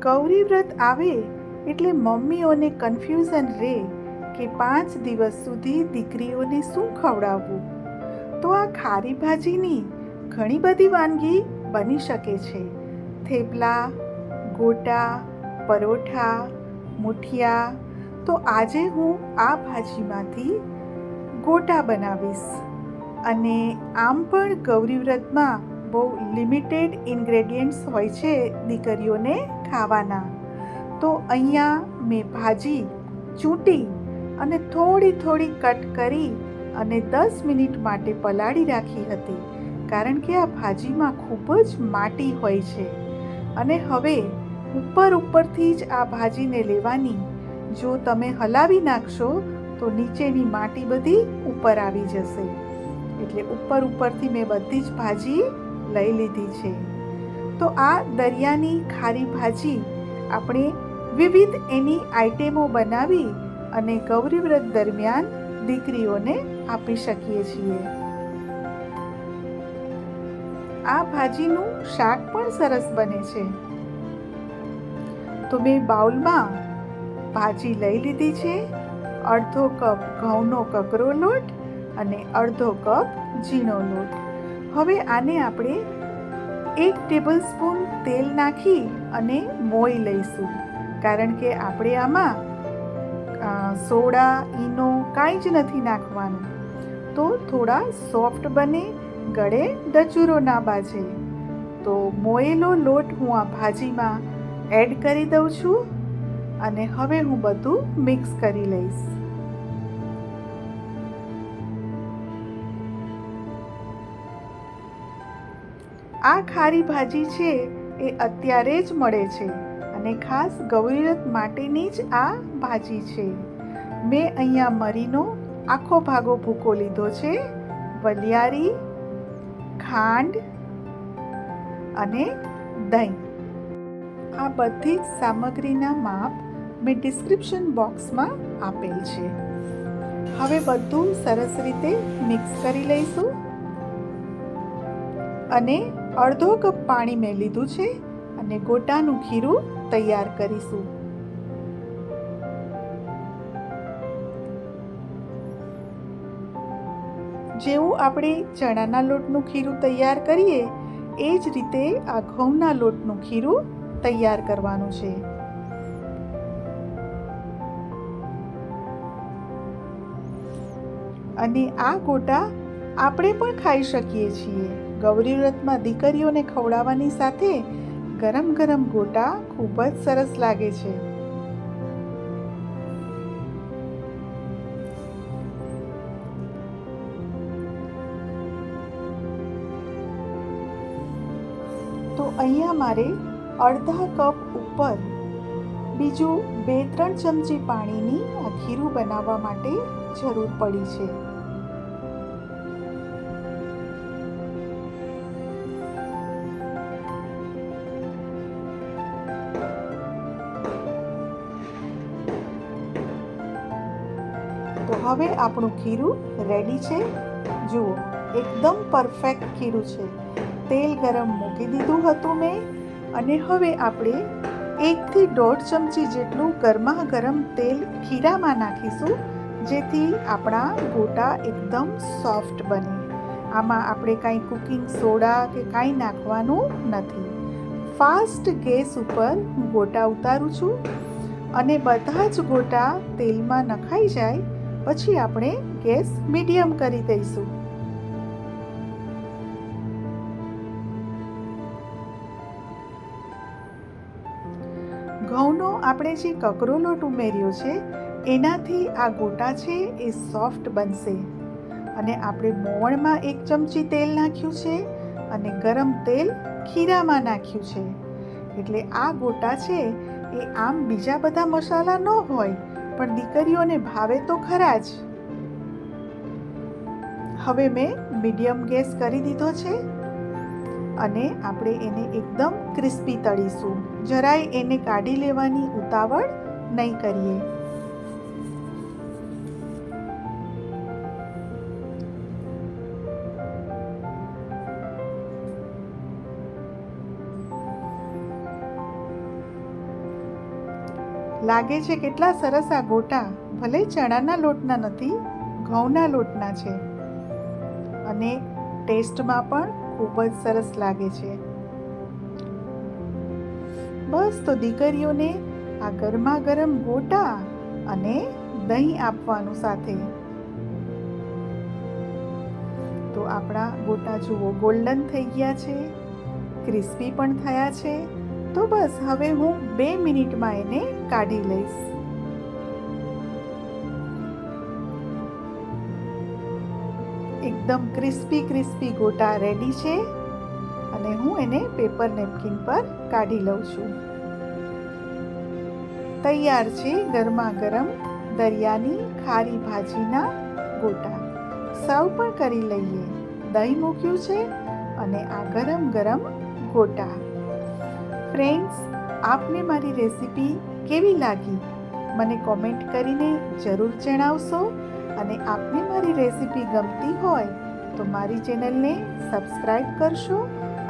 ગૌરી વ્રત આવે એટલે મમ્મીઓને કન્ફ્યુઝન રહે કે 5 દિવસ સુધી દીકરીઓને શું ખવડાવવું. તો આ ખારી ભાજીની ઘણી બધી વાનગી બની શકે છે. થેપલા, ગોટા, પરોઠા, મુઠિયા. તો આજે હું આ ભાજીમાંથી ગોટા બનાવીશ. અને આમ પણ ગૌરી વ્રતમાં બહુ લિમિટેડ ઇન્ગ્રેડિયન્ટ્સ હોય છે દીકરીઓને ખાવાના. તો અહીંયા મેં ભાજી ચૂંટી અને થોડી કટ કરી અને 10 મિનિટ માટે પલાળી રાખી હતી, કારણ કે આ ભાજીમાં ખૂબ જ માટી હોય છે. અને હવે ઉપરથી જ આ ભાજીને લેવાની. જો તમે હલાવી નાખશો તો નીચેની માટી બધી ઉપર આવી જશે. એટલે ઉપરથી મેં બધી જ ભાજી લઈ લીધી છે. તો આ દરિયાની ખારી ભાજી આપણે વિવિધ એની આઈટમો બનાવી અને ગૌરી વ્રત દરમિયાન દીકરીઓને આપી શકીએ છીએ. આ ભાજીનું શાક પણ સરસ બને છે. તો મેં બાઉલમાં ભાજી લઈ લીધી છે. અડધો કપ ઘઉંનો કકરો લોટ અને અડધો કપ ઝીણો લોટ. હવે આને આપણે 1 ટેબલસ્પૂન તેલ નાખી અને મોઈ લઈશું, કારણ કે આપણે આમાં સોડા, ઈનો કાંઈ જ નથી નાખવાનું. તો થોડા સોફ્ટ બને, ગળે ડચુરો ના બાજે. તો મોયેલો લોટ હું આ ભાજીમાં એડ કરી દઉં છું અને હવે હું બધું મિક્સ કરી લઈશ. આ ખારી ભાજી છે એ અત્યારે જ મળે છે અને ખાસ ગૌરી વ્રત માટેની જ આ ભાજી છે. મેં અહીંયા મરીનો આખો ભાગો ભૂકો લીધો છે, વલિયારી, ખાંડ અને દહીં. આ બધી જ સામગ્રીના માપ મેં ડિસ્ક્રિપ્શન બોક્સમાં આપેલ છે. હવે બધું સરસ રીતે મિક્સ કરી લઈશું અને અડધો કપ પાણી મેં લીધું છે અને ગોટાનું ખીરું તૈયાર કરીશું. જેવું આપણે ચણાના લોટનું ખીરું તૈયાર કરીએ એ જ રીતે આ ઘઉંના લોટનું ખીરું તૈયાર કરવાનું છે. અને આ ગોટા આપણે પણ ખાઈ શકીએ છીએ. ગૌરી વ્રતમાં દીકરીઓને ખવડાવવાની સાથે ગરમ ગરમ ગોટા ખૂબ જ સરસ લાગે છે. તો અહીંયા મારે અડધા કપ ઉપર બીજું 2-3 ચમચી પાણીની આ ખીરું બનાવવા માટે જરૂર પડી છે. તો હવે આપણું ખીરું રેડી છે. જુઓ, એકદમ પરફેક્ટ ખીરું છે. તેલ ગરમ મૂકી દીધું હતું મેં અને હવે આપણે 1 થી 1.5 ચમચી જેટલું ગરમા ગરમ તેલ ખીરામાં નાખીશું, જેથી આપણા ગોટા એકદમ સોફ્ટ બને. આમાં આપણે કાંઈ કુકિંગ સોડા કે કાંઈ નાખવાનું નથી. ફાસ્ટ ગેસ ઉપર હું ગોટા ઉતારું છું અને બધા જ ગોટા તેલમાં નખાઈ જાય પછી આપણે ગેસ મીડિયમ કરી દઈશું. ઘઉંનો આપણે જે કકરો લોટ ઉમેર્યો છે એનાથી આ ગોટા છે એ સોફ્ટ બનશે. અને આપણે મોવણમાં 1 ચમચી તેલ નાખ્યું છે અને ગરમ તેલ ખીરામાં નાખ્યું છે. એટલે આ ગોટા છે એ આમ બીજા બધા મસાલા ન હોય પણ દીકરીઓને ભાવે તો ખરા જ. હવે મેં મીડિયમ ગેસ કરી દીધો છે અને આપણે એને એકદમ ક્રિસ્પી તળીશું. જરાય એને કાઢી લેવાની ઉતાવળ નહીં કરીએ. લાગે છે કેટલા સરસ આ ગોટા, ભલે ચણાના લોટના નથી, ઘઉંના લોટના છે અને ટેસ્ટમાં પણ ખૂબ જ સરસ લાગે છે. બસ તો દીકરીઓને આ ગરમા ગરમ ગોટા અને દહીં આપવાનું સાથે. તો આપણા ગોટા જુઓ ગોલ્ડન થઈ ગયા છે, ક્રિસ્પી પણ થયા છે. તો બસ હવે હું 2 મિનિટમાં એને કાઢી લઈશ. એકદમ ક્રિસ્પી ગોટા રેડી છે અને હું એને પેપર નેપકિન પર કાઢી લઉં છું. તૈયાર છે ગરમા ગરમ દરિયાની ખારી ભાજીના ગોટા. સર્વ પણ કરી લઈએ. દહીં મૂક્યું છે અને આ ગરમ ગરમ ગોટા. ફ્રેન્ડ્સ, આપને મારી રેસીપી કેવી લાગી મને કોમેન્ટ કરીને જરૂર જણાવશો અને આપને મારી રેસીપી ગમતી હોય તો મારી ચેનલને સબસ્ક્રાઈબ કરશો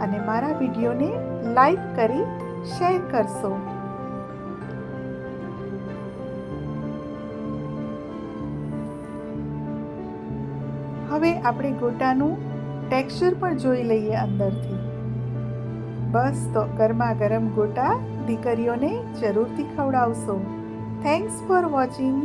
અને મારા વિડીયોને લાઈક કરી શેર કરશો. હવે આપણે ગોટાનું ટેક્સચર પણ જોઈ લઈએ અંદરથી. બસ તો ગરમા ગરમ ગોટા દીકરીઓને જરૂરથી ખવડાવશો. Thanks for watching.